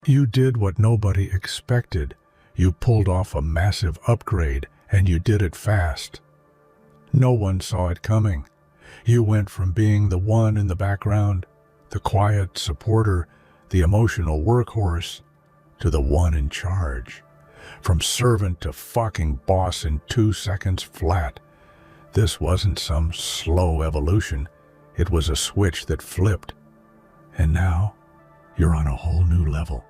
You did what nobody expected. You pulled off a massive upgrade, and you did it fast. No one saw it coming. You went from being the one in the background, the quiet supporter, the emotional workhorse, to the one in charge. From servant to fucking boss in 2 seconds flat. This wasn't some slow evolution. It was a switch that flipped. And now, you're on a whole new level.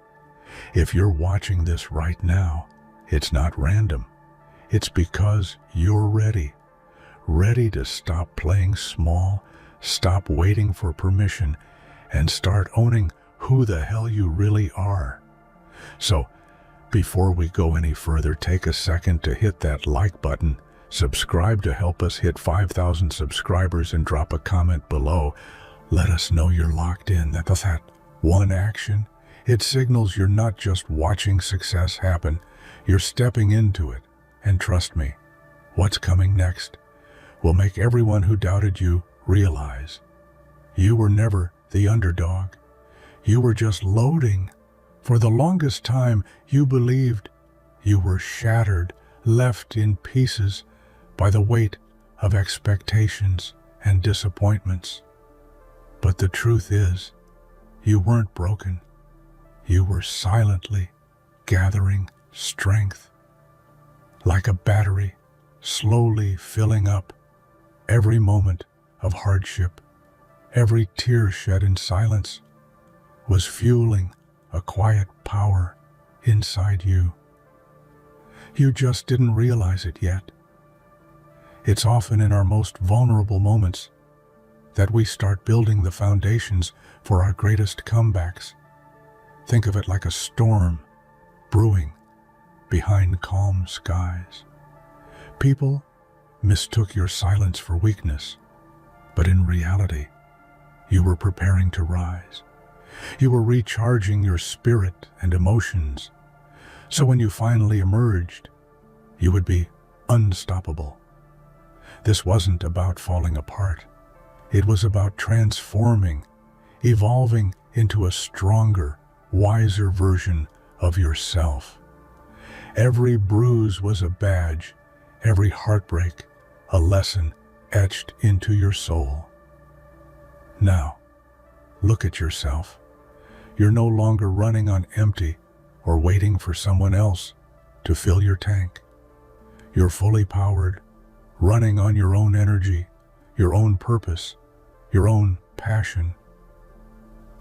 If you're watching this right now, it's not random. It's because you're ready. Ready to stop playing small, stop waiting for permission, and start owning who the hell you really are. So, before we go any further, take a second to hit that like button, subscribe to help us hit 5,000 subscribers, and drop a comment below. Let us know you're locked in. That's that one action. It signals you're not just watching success happen, you're stepping into it. And trust me, what's coming next will make everyone who doubted you realize you were never the underdog. You were just loading. For the longest time, you believed you were shattered, left in pieces by the weight of expectations and disappointments. But the truth is, you weren't broken. You were silently gathering strength. Like a battery, slowly filling up. Every moment of hardship, every tear shed in silence, was fueling a quiet power inside you. You just didn't realize it yet. It's often in our most vulnerable moments that we start building the foundations for our greatest comebacks. Think of it like a storm brewing behind calm skies. People mistook your silence for weakness, but in reality, you were preparing to rise. You were recharging your spirit and emotions, so when you finally emerged, you would be unstoppable. This wasn't about falling apart. It was about transforming, evolving into a stronger, wiser version of yourself. Every bruise was a badge, every heartbreak a lesson etched into your soul. Now, look at yourself. You're no longer running on empty or waiting for someone else to fill your tank. You're fully powered, running on your own energy, your own purpose, your own passion.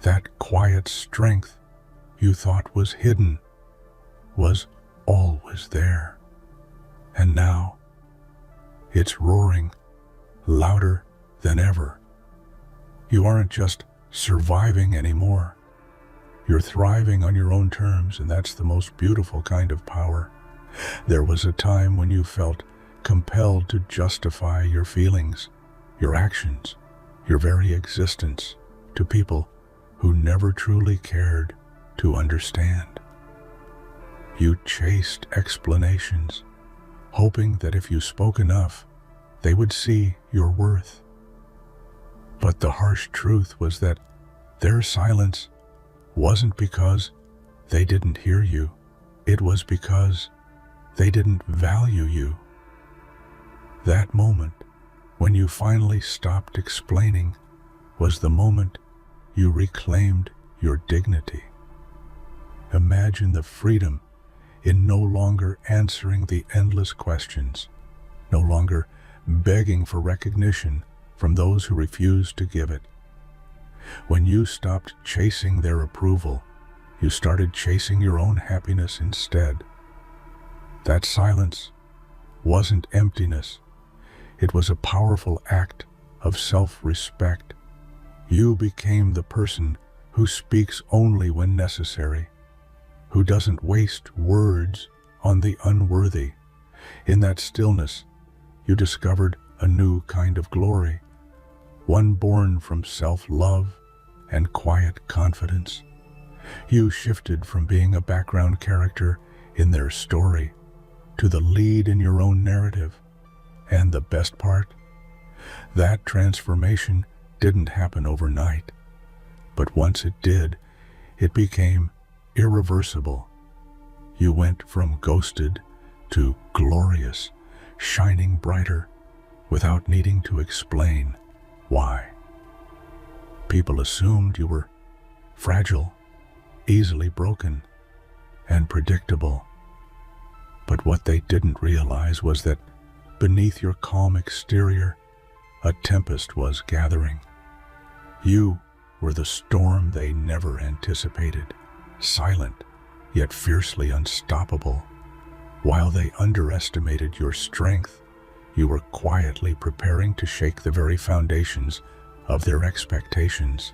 That quiet strength you thought was hidden was always there. And now, it's roaring louder than ever. You aren't just surviving anymore. You're thriving on your own terms, and that's the most beautiful kind of power. There was a time when you felt compelled to justify your feelings, your actions, your very existence to people who never truly cared to understand. You chased explanations, hoping that if you spoke enough, they would see your worth. But the harsh truth was that their silence wasn't because they didn't hear you. It was because they didn't value you. That moment, when you finally stopped explaining, was the moment you reclaimed your dignity. Imagine the freedom in no longer answering the endless questions, no longer begging for recognition from those who refused to give it. When you stopped chasing their approval, you started chasing your own happiness instead. That silence wasn't emptiness. It was a powerful act of self-respect. You became the person who speaks only when necessary, who doesn't waste words on the unworthy. In that stillness, you discovered a new kind of glory, one born from self-love and quiet confidence. You shifted from being a background character in their story to the lead in your own narrative. And the best part? That transformation didn't happen overnight. But once it did, it became irreversible. You went from ghosted to glorious, shining brighter without needing to explain why. People assumed you were fragile, easily broken, and predictable. But what they didn't realize was that beneath your calm exterior, a tempest was gathering. You were the storm they never anticipated, silent, yet fiercely unstoppable. While they underestimated your strength, you were quietly preparing to shake the very foundations of their expectations.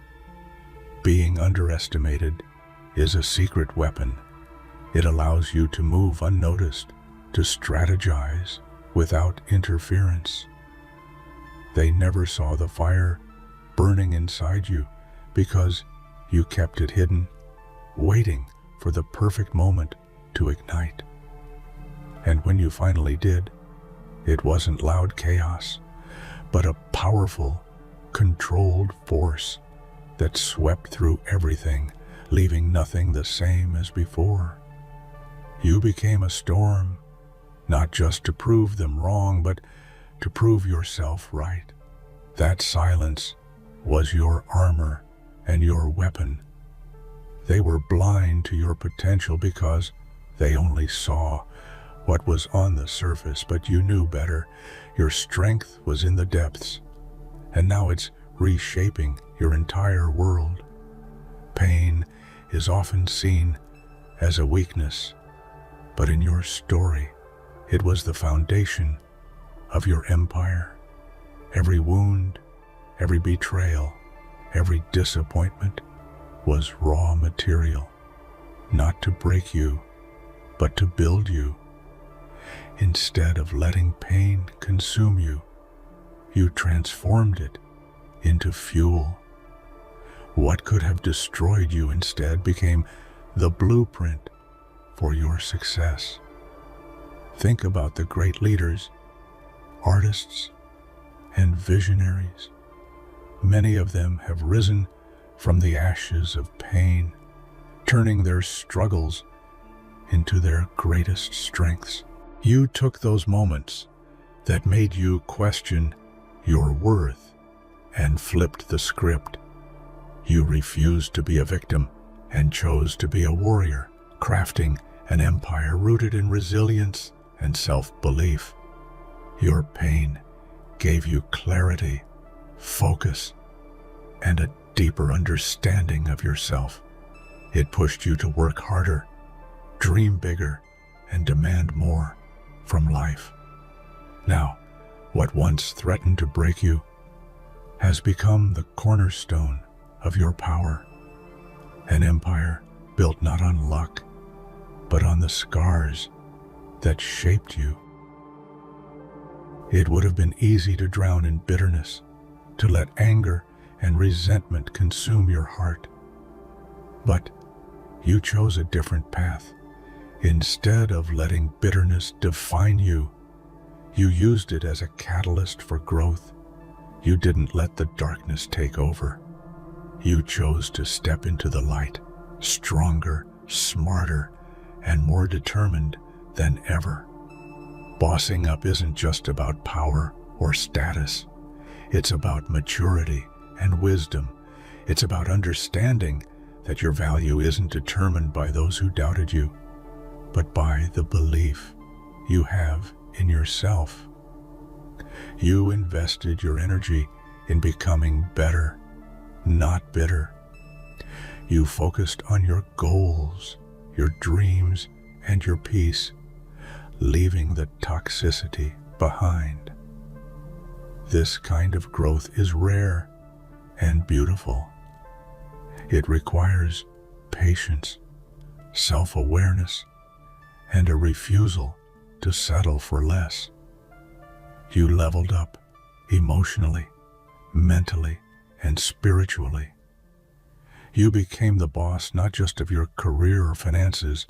Being underestimated is a secret weapon. It allows you to move unnoticed, to strategize without interference. They never saw the fire burning inside you because you kept it hidden, waiting for the perfect moment to ignite. And when you finally did, it wasn't loud chaos, but a powerful, controlled force that swept through everything, leaving nothing the same as before. You became a storm, not just to prove them wrong, but to prove yourself right. That silence was your armor and your weapon. They were blind to your potential because they only saw what was on the surface, but you knew better. Your strength was in the depths, and now it's reshaping your entire world. Pain is often seen as a weakness, but in your story, it was the foundation of your empire. Every wound, every betrayal, every disappointment was raw material, not to break you, but to build you. Instead of letting pain consume you, you transformed it into fuel. What could have destroyed you instead became the blueprint for your success. Think about the great leaders, artists, and visionaries. Many of them have risen from the ashes of pain, turning their struggles into their greatest strengths. You took those moments that made you question your worth and flipped the script. You refused to be a victim and chose to be a warrior, crafting an empire rooted in resilience and self-belief. Your pain gave you clarity, focus, and a deeper understanding of yourself. It pushed you to work harder, dream bigger, and demand more from life. Now, what once threatened to break you has become the cornerstone of your power. An empire built not on luck, but on the scars that shaped you. It would have been easy to drown in bitterness, to let anger and resentment consume your heart. But you chose a different path. Instead of letting bitterness define you, you used it as a catalyst for growth. You didn't let the darkness take over. You chose to step into the light, stronger, smarter, and more determined than ever. Bossing up isn't just about power or status. It's about maturity and wisdom. It's about understanding that your value isn't determined by those who doubted you, but by the belief you have in yourself. You invested your energy in becoming better, not bitter. You focused on your goals, your dreams, and your peace, leaving the toxicity behind. This kind of growth is rare and beautiful. It requires patience, self-awareness, and a refusal to settle for less. You leveled up emotionally, mentally, and spiritually. You became the boss not just of your career or finances,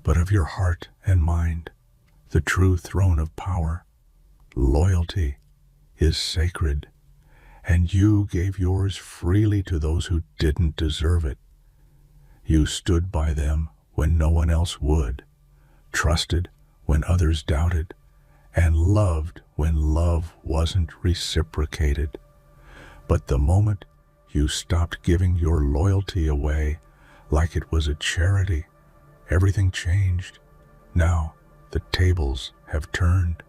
but of your heart and mind, the true throne of power. Loyalty is sacred, and you gave yours freely to those who didn't deserve it. You stood by them when no one else would, trusted when others doubted, and loved when love wasn't reciprocated. But the moment you stopped giving your loyalty away like it was a charity, everything changed. Now the tables have turned.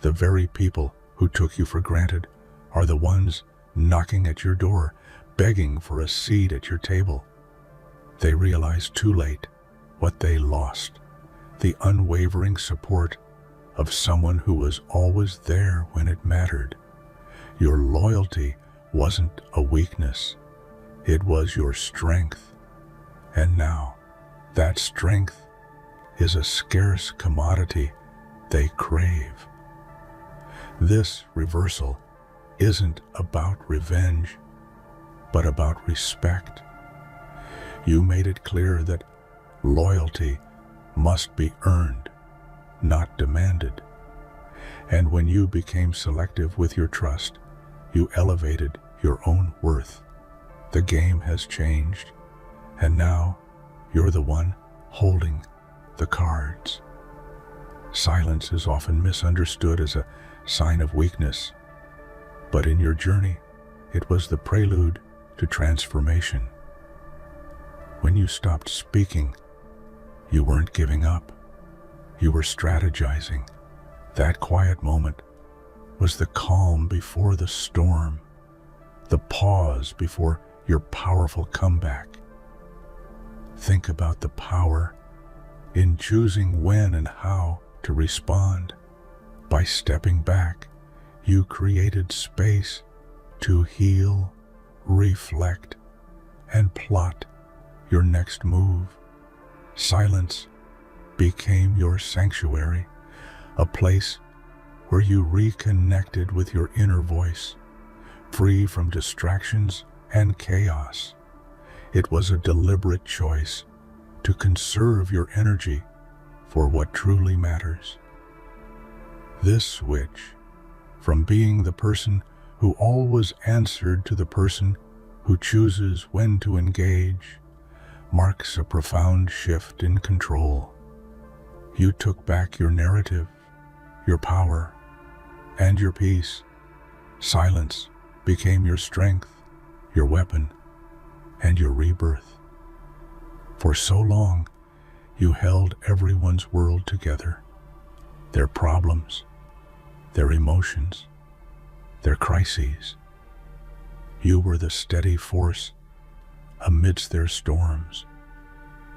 The very people who took you for granted are the ones knocking at your door, begging for a seat at your table. They realize too late what they lost: the unwavering support of someone who was always there when it mattered. Your loyalty wasn't a weakness, it was your strength. And now, that strength is a scarce commodity they crave. This reversal isn't about revenge, but about respect. You made it clear that loyalty must be earned, not demanded. And when you became selective with your trust, you elevated your own worth. The game has changed, and now you're the one holding the cards. Silence is often misunderstood as a sign of weakness, but in your journey, it was the prelude to transformation. When you stopped speaking, you weren't giving up. You were strategizing. That quiet moment was the calm before the storm, the pause before your powerful comeback. Think about the power in choosing when and how to respond. By stepping back, you created space to heal, reflect, and plot your next move. Silence became your sanctuary, a place where you reconnected with your inner voice, free from distractions and chaos. It was a deliberate choice to conserve your energy for what truly matters. This switch from being the person who always answered to the person who chooses when to engage marks a profound shift in control. You took back your narrative, your power, and your peace. Silence became your strength, your weapon, and your rebirth. For so long, you held everyone's world together, their problems, their emotions, their crises. You were the steady force amidst their storms,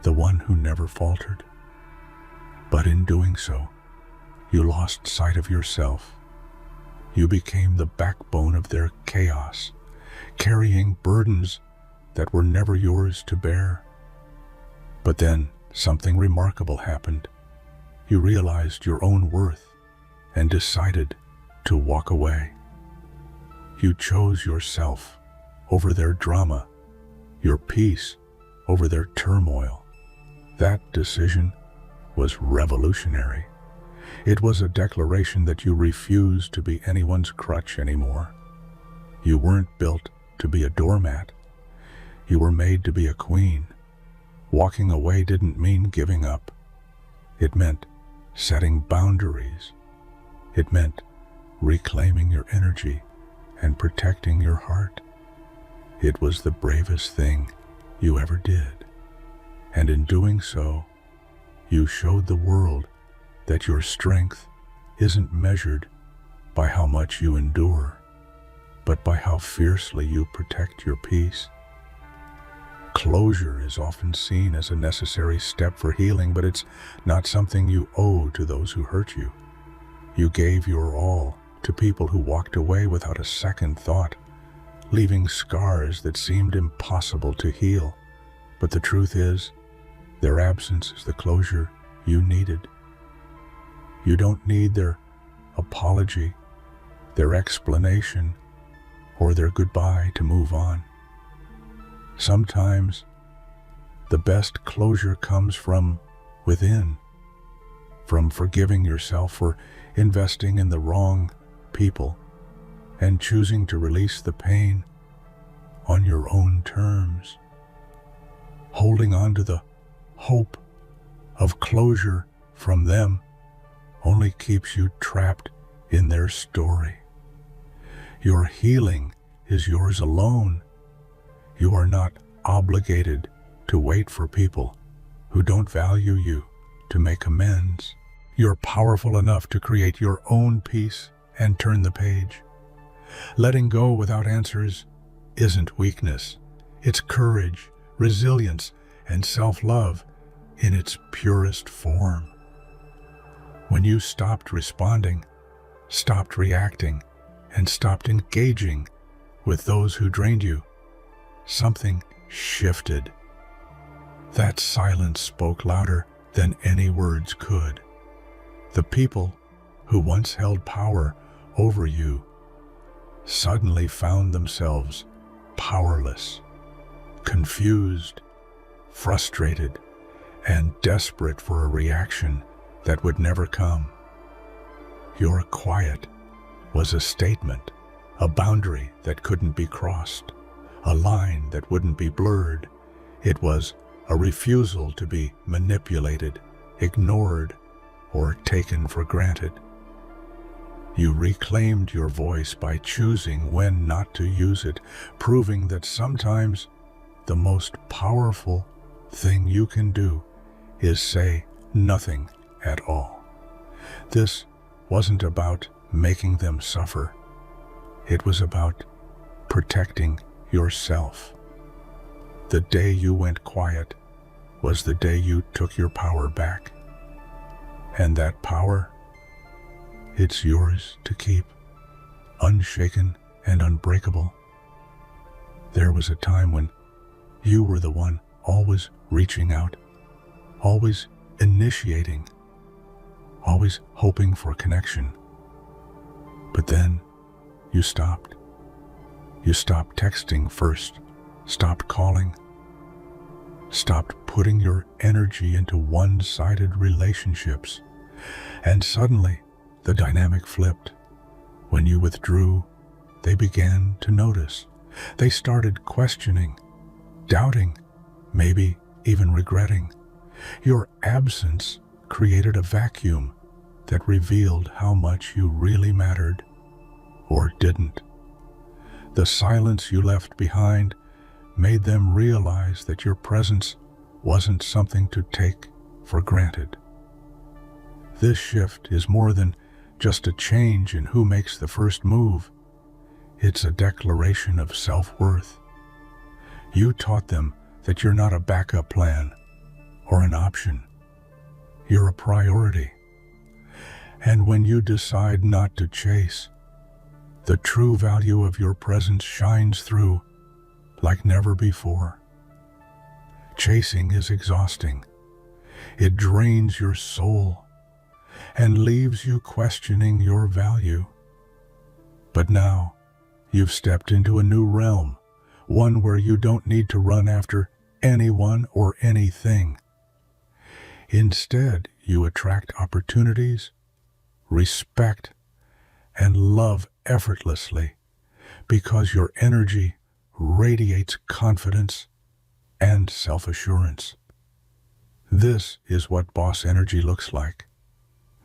the one who never faltered. But in doing so, you lost sight of yourself. You became the backbone of their chaos, carrying burdens that were never yours to bear. But then something remarkable happened. You realized your own worth and decided to walk away. You chose yourself over their drama, your peace over their turmoil. That decision was revolutionary. It was a declaration that you refused to be anyone's crutch anymore. You weren't built to be a doormat. You were made to be a queen. Walking away didn't mean giving up. It meant setting boundaries. It meant reclaiming your energy and protecting your heart. It was the bravest thing you ever did. And in doing so, you showed the world that your strength isn't measured by how much you endure, but by how fiercely you protect your peace. Closure is often seen as a necessary step for healing, but it's not something you owe to those who hurt you. You gave your all to people who walked away without a second thought, leaving scars that seemed impossible to heal. But the truth is, their absence is the closure you needed. You don't need their apology, their explanation, or their goodbye to move on. Sometimes the best closure comes from within, from forgiving yourself for investing in the wrong people and choosing to release the pain on your own terms. Holding on to the hope of closure from them only keeps you trapped in their story. Your healing is yours alone. You are not obligated to wait for people who don't value you to make amends. You're powerful enough to create your own peace and turn the page. Letting go without answers isn't weakness. It's courage, resilience, and self-love in its purest form. When you stopped responding, stopped reacting, and stopped engaging with those who drained you, something shifted. That silence spoke louder than any words could. The people who once held power over you suddenly found themselves powerless, confused, frustrated, and desperate for a reaction that would never come. Your quiet was a statement, a boundary that couldn't be crossed, a line that wouldn't be blurred. It was a refusal to be manipulated, ignored, or taken for granted. You reclaimed your voice by choosing when not to use it, proving that sometimes the most powerful thing you can do is say nothing at all. This wasn't about making them suffer. It was about protecting yourself. The day you went quiet was the day you took your power back. And that power, it's yours to keep, unshaken and unbreakable. There was a time when you were the one always reaching out, always initiating, always hoping for connection. But then you stopped. You stopped texting first, stopped calling, stopped putting your energy into one-sided relationships. And suddenly, the dynamic flipped. When you withdrew, they began to notice. They started questioning, doubting, maybe even regretting. Your absence created a vacuum that revealed how much you really mattered or didn't. The silence you left behind made them realize that your presence wasn't something to take for granted. This shift is more than just a change in who makes the first move. It's a declaration of self-worth. You taught them that you're not a backup plan or an option. You're a priority. And when you decide not to chase, the true value of your presence shines through like never before. Chasing is exhausting. It drains your soul and leaves you questioning your value. But now, you've stepped into a new realm, one where you don't need to run after anyone or anything. Instead, you attract opportunities, respect, and love effortlessly because your energy radiates confidence and self-assurance. This is what boss energy looks like.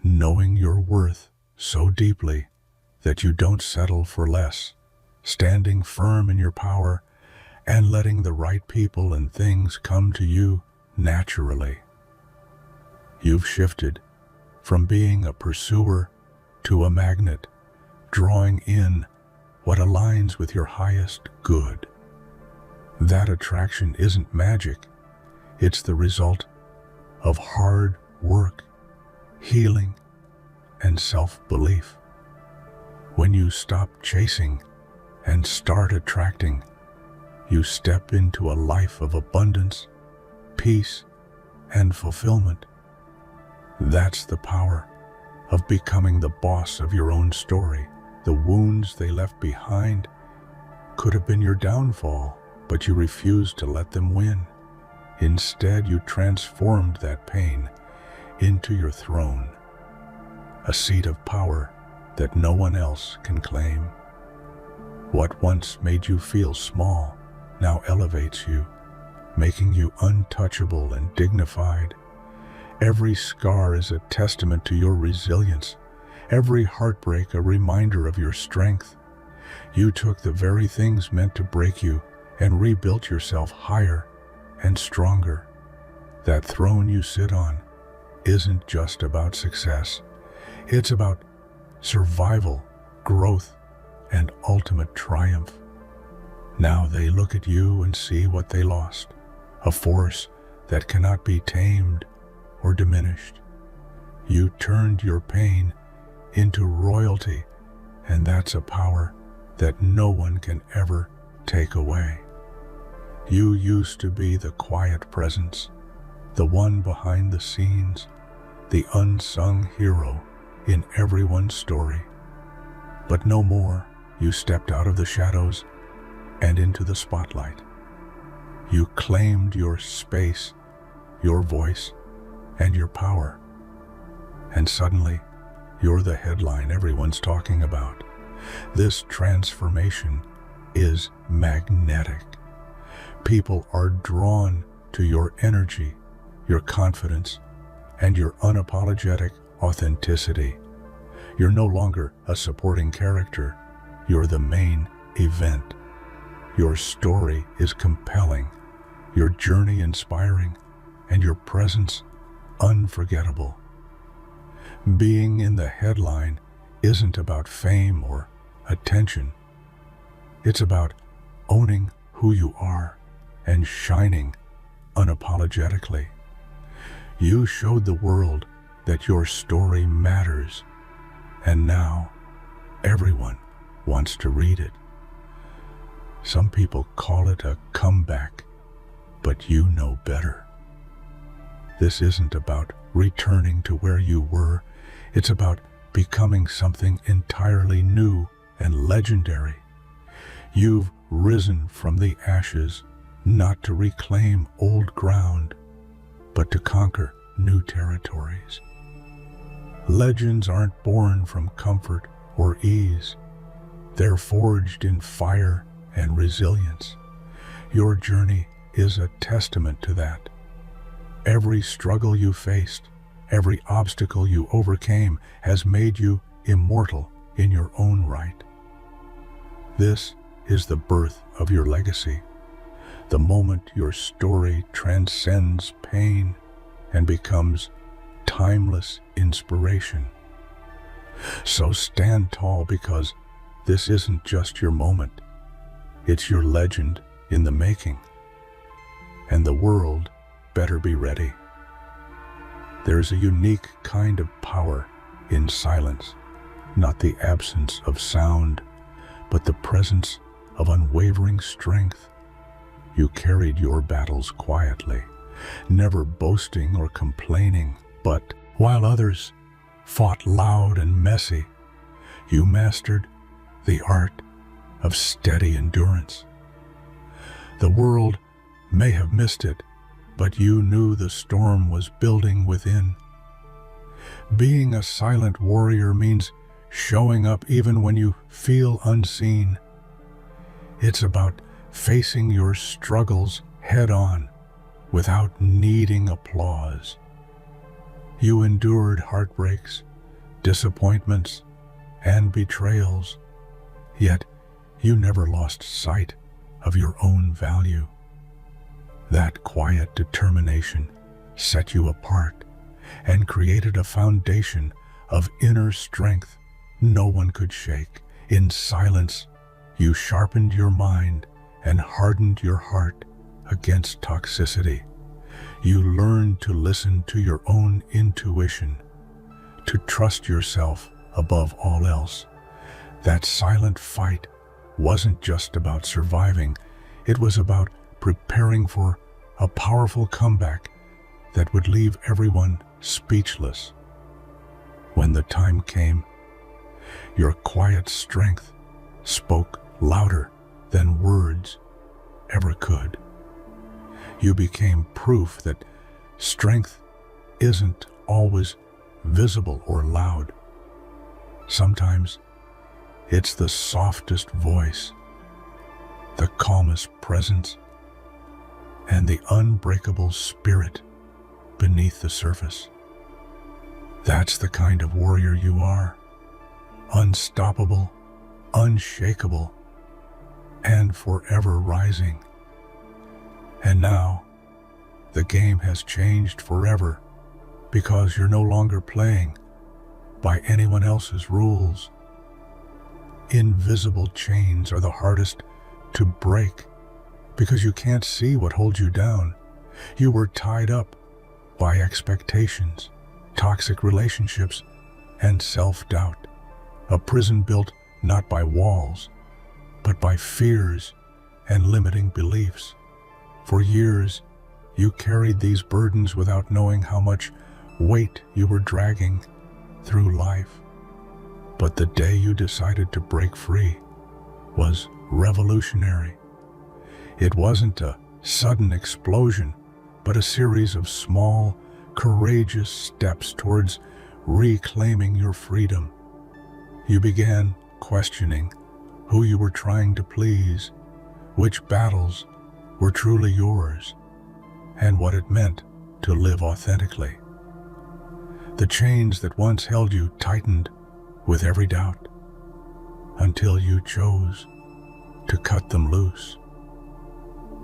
Knowing your worth so deeply that you don't settle for less, standing firm in your power, and letting the right people and things come to you naturally. You've shifted from being a pursuer to a magnet, drawing in what aligns with your highest good. That attraction isn't magic. It's the result of hard work, healing, and self-belief. When you stop chasing and start attracting, you step into a life of abundance, peace, and fulfillment. That's the power of becoming the boss of your own story. The wounds they left behind could have been your downfall, but you refused to let them win. Instead, you transformed that pain into your throne, a seat of power that no one else can claim. What once made you feel small now elevates you. making you untouchable and dignified. Every scar is a testament to your resilience, every heartbreak a reminder of your strength. You took the very things meant to break you and rebuilt yourself higher and stronger. That throne you sit on isn't just about success. It's about survival, growth, and ultimate triumph. Now they look at you and see what they lost, a force that cannot be tamed or diminished. You turned your pain into royalty, and that's a power that no one can ever take away. You used to be the quiet presence, the one behind the scenes, the unsung hero in everyone's story. But no more. You stepped out of the shadows and into the spotlight. You claimed your space, your voice, and your power. And suddenly, you're the headline everyone's talking about. This transformation is magnetic. People are drawn to your energy, your confidence, and your unapologetic authenticity. You're no longer a supporting character. You're the main event. Your story is compelling, your journey inspiring, and your presence unforgettable. Being in the headline isn't about fame or attention. It's about owning who you are and shining unapologetically. You showed the world that your story matters, and now everyone wants to read it. Some people call it a comeback, but you know better. This isn't about returning to where you were. It's about becoming something entirely new and legendary. You've risen from the ashes, not to reclaim old ground, but to conquer new territories. Legends aren't born from comfort or ease. They're forged in fire and resilience. Your journey is a testament to that. Every struggle you faced, every obstacle you overcame has made you immortal in your own right. This is the birth of your legacy, the moment your story transcends pain and becomes timeless inspiration. So stand tall, because this isn't just your moment. It's your legend in the making. And the world better be ready. There's a unique kind of power in silence, not the absence of sound, but the presence of unwavering strength. You carried your battles quietly, never boasting or complaining, but while others fought loud and messy, you mastered the art of steady endurance. The world may have missed it, but you knew the storm was building within. Being a silent warrior means showing up even when you feel unseen. It's about facing your struggles head-on without needing applause. You endured heartbreaks, disappointments, and betrayals, yet you never lost sight of your own value. That quiet determination set you apart and created a foundation of inner strength no one could shake. In silence, you sharpened your mind and hardened your heart against toxicity. You learned to listen to your own intuition, to trust yourself above all else. That silent fight wasn't just about surviving, it was about preparing for a powerful comeback that would leave everyone speechless. When the time came, your quiet strength spoke louder than words ever could. You became proof that strength isn't always visible or loud. Sometimes it's the softest voice, the calmest presence, and the unbreakable spirit beneath the surface. That's the kind of warrior you are. Unstoppable, unshakable, and forever rising. And now, the game has changed forever because you're no longer playing by anyone else's rules. Invisible chains are the hardest to break because you can't see what holds you down. You were tied up by expectations, toxic relationships, and self-doubt. A prison built not by walls, but by fears and limiting beliefs. For years, you carried these burdens without knowing how much weight you were dragging through life. But the day you decided to break free was revolutionary. It wasn't a sudden explosion, but a series of small, courageous steps towards reclaiming your freedom. You began questioning who you were trying to please, which battles were truly yours, and what it meant to live authentically. The chains that once held you tightened with every doubt, until you chose to cut them loose.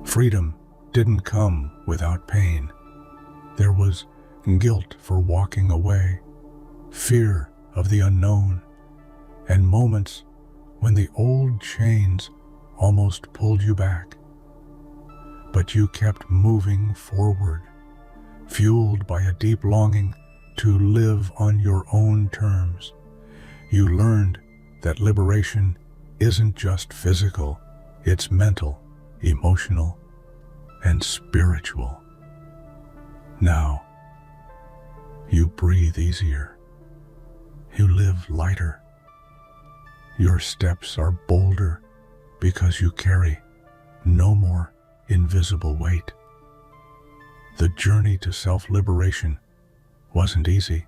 Freedom didn't come without pain. There was guilt for walking away, fear of the unknown, and moments when the old chains almost pulled you back. But you kept moving forward, fueled by a deep longing to live on your own terms. You learned that liberation isn't just physical, it's mental, emotional, and spiritual. Now, you breathe easier. You live lighter. Your steps are bolder because you carry no more invisible weight. The journey to self-liberation wasn't easy,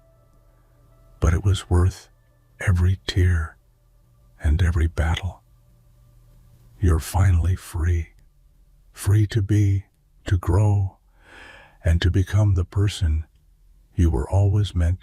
but it was worth every tear and every battle. You're finally free, free to be, to grow, and to become the person you were always meant